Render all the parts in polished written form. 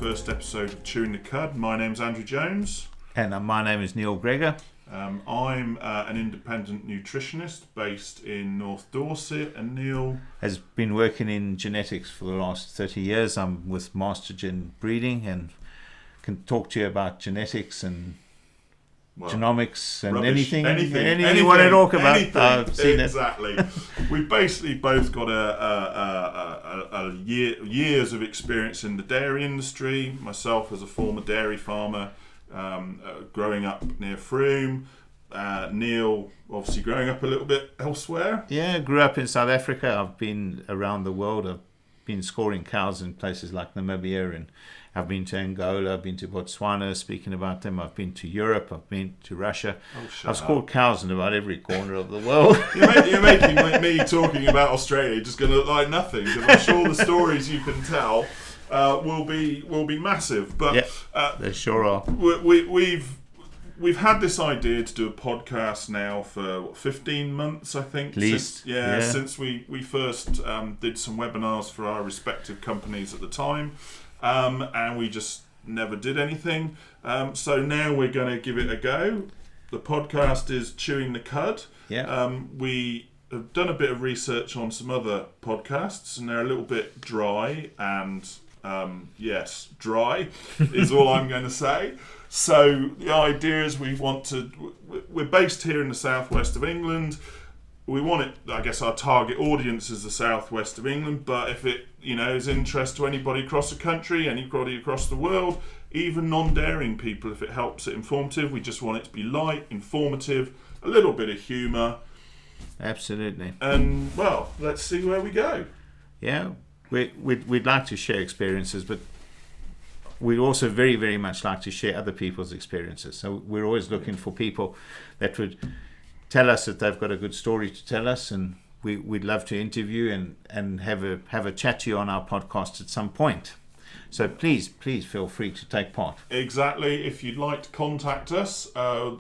first episode of Chewing the Cud. My name's Andrew Jones. And my name is Neil Greggor. I'm an independent nutritionist based in North Dorset, and Neil has been working in genetics for the last 30 years. I'm with Master Gen Breeding and can talk to you about genetics and genomics and anything you want to talk about. I've seen exactly. We've basically both got years of experience in the dairy industry. Myself as a former dairy farmer, growing up near Frome. Neil obviously growing up a little bit elsewhere. Yeah, grew up in South Africa. I've been around the world. I've been scoring cows in places like Namibia, and I've been to Angola, I've been to Botswana, speaking about them. I've been to Europe, I've been to Russia. I've scored cows in about every corner of the world. You're making me talking about Australia just going to look like nothing, because I'm sure the stories you can tell will be massive. But they sure are. We've had this idea to do a podcast now for 15 months, I think. At least. Since we first did some webinars for our respective companies at the time. And we just never did anything. So now we're going to give it a go. The podcast is Chewing the Cud. We have done a bit of research on some other podcasts, and they're a little bit dry. And yes, dry is all I'm going to say. So the idea is we're based here in the southwest of England. We want it, I guess our target audience is the southwest of England, but if it is interest to anybody across the country, anybody across the world, even non-dairying people, if it helps it informative, we just want it to be light, informative, a little bit of humour. Absolutely. And, well, let's see where we go. Yeah, we'd like to share experiences, but we also very, very much like to share other people's experiences. So we're always looking for people that would tell us that they've got a good story to tell us, and we'd love to interview and have a chat to you on our podcast at some point. So please feel free to take part. Exactly. If you'd like to contact us,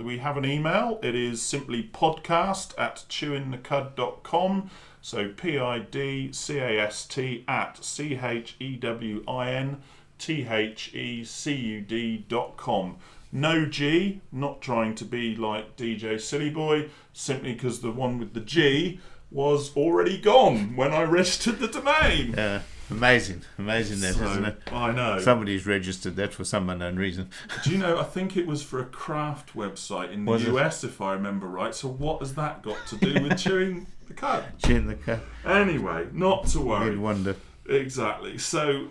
we have an email. It is simply podcast@chewinthecud.com. So PIDCAST@CHEWINTHECUD.com. No G, not trying to be like DJ Silly Boy, simply because the one with the G was already gone when I registered the domain. Yeah, amazing that, isn't it? I know. Somebody's registered that for some unknown reason. Do you know, I think it was for a craft website in the US, if I remember right. So what has that got to do with Chewing the Cud? Chewing the Cud. Anyway, not to worry. You'd wonder. Exactly. So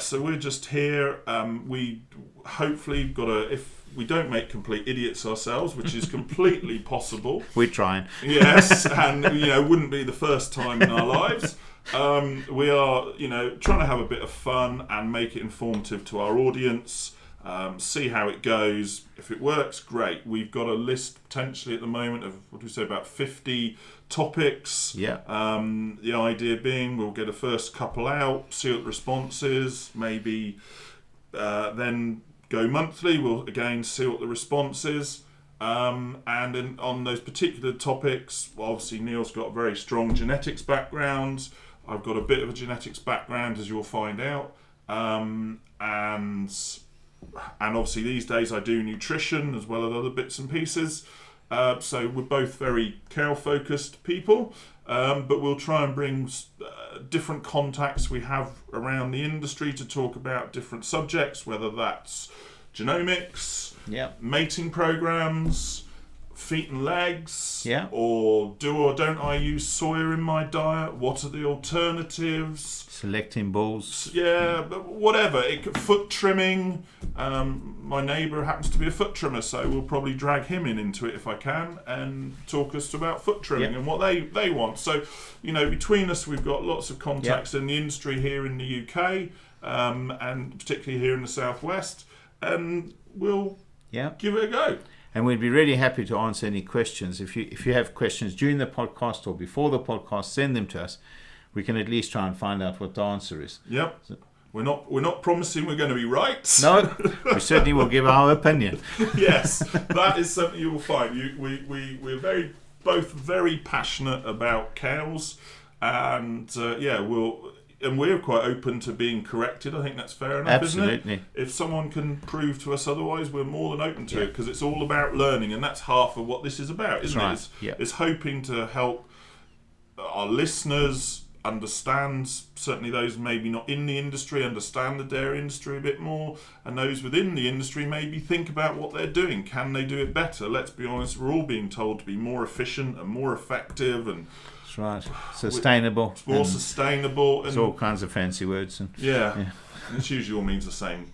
so we're just here. We hopefully if we don't make complete idiots ourselves, which is completely possible. We're trying. Yes, and wouldn't be the first time in our lives. We are trying to have a bit of fun and make it informative to our audience. See how it goes. If it works, great. We've got a list potentially at the moment of about 50 topics. Yeah. The idea being we'll get a first couple out, see what the response is, maybe then go monthly. We'll again see what the response is. And on those particular topics, obviously Neil's got a very strong genetics background. I've got a bit of a genetics background, as you'll find out. And obviously these days I do nutrition as well as other bits and pieces. So we're both very cow-focused people, but we'll try and bring different contacts we have around the industry to talk about different subjects, whether that's genomics, mating programs, feet and legs, or do or don't I use soya in my diet? What are the alternatives? Selecting bulls. Yeah, but whatever. Foot trimming. My neighbour happens to be a foot trimmer, so we'll probably drag him into it if I can and talk us about foot trimming and what they want. So, between us, we've got lots of contacts in the industry here in the UK, and particularly here in the southwest, and we'll give it a go. And we'd be really happy to answer any questions. If you have questions during the podcast or before the podcast, send them to us. We can at least try and find out what the answer is. Yep. So, we're not promising we're going to be right. No, we certainly will give our opinion. Yes, that is something you will find. We're both very passionate about cows, and we'll and we're quite open to being corrected. I think that's fair enough, Absolutely. isn't it? If someone can prove to us otherwise, we're more than open to it, because it's all about learning, and that's half of what this is about, isn't That's it? right. It's hoping to help our listeners understand, certainly those maybe not in the industry, understand the dairy industry a bit more, and those within the industry maybe think about what they're doing. Can they do it better? Let's be honest, we're all being told to be more efficient and more effective and That's right. Sustainable. more sustainable. And There's all kinds of fancy words. And yeah. It usually all means the same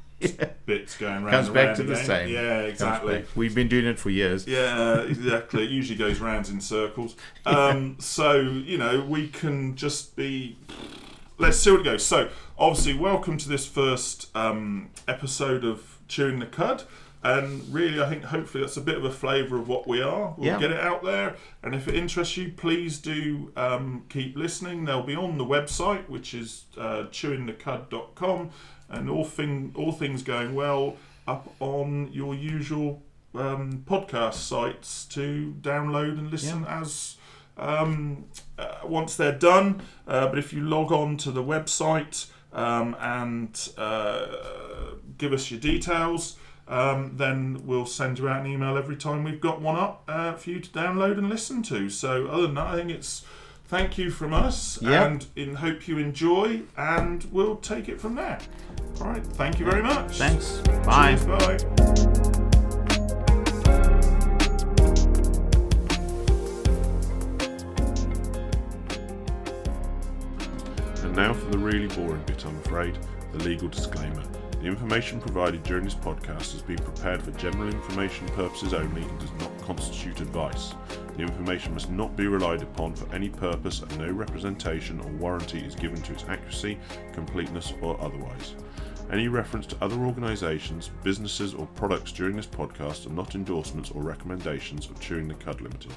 bits going round. Comes and back round to the again. same. Yeah, exactly. We've been doing it for years. Yeah, exactly. It usually goes rounds in circles. So, we can just be... Let's see what it goes. So, obviously, welcome to this first episode of Chewing the Cud. And really, I think hopefully that's a bit of a flavour of what we are. We'll get it out there. And if it interests you, please do keep listening. They'll be on the website, which is ChewintheCud.com. And all things going well, up on your usual podcast sites to download and listen as once they're done. But if you log on to the website and give us your details, then we'll send you out an email every time we've got one up for you to download and listen to. So other than that, I think it's thank you from us, and hope you enjoy, and we'll take it from there. All right, thank you very much. Thanks. Bye. Cheers, bye. And now for the really boring bit, I'm afraid, the legal disclaimer. The information provided during this podcast has been prepared for general information purposes only and does not constitute advice. The information must not be relied upon for any purpose, and no representation or warranty is given to its accuracy, completeness or otherwise. Any reference to other organisations, businesses or products during this podcast are not endorsements or recommendations of Chewing the Cud Limited.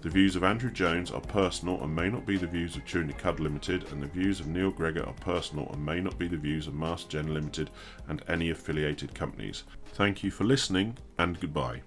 The views of Andrew Jones are personal and may not be the views of Chewing the Cud Limited, and the views of Neil Greggor are personal and may not be the views of Master Gen Limited and any affiliated companies. Thank you for listening, and goodbye.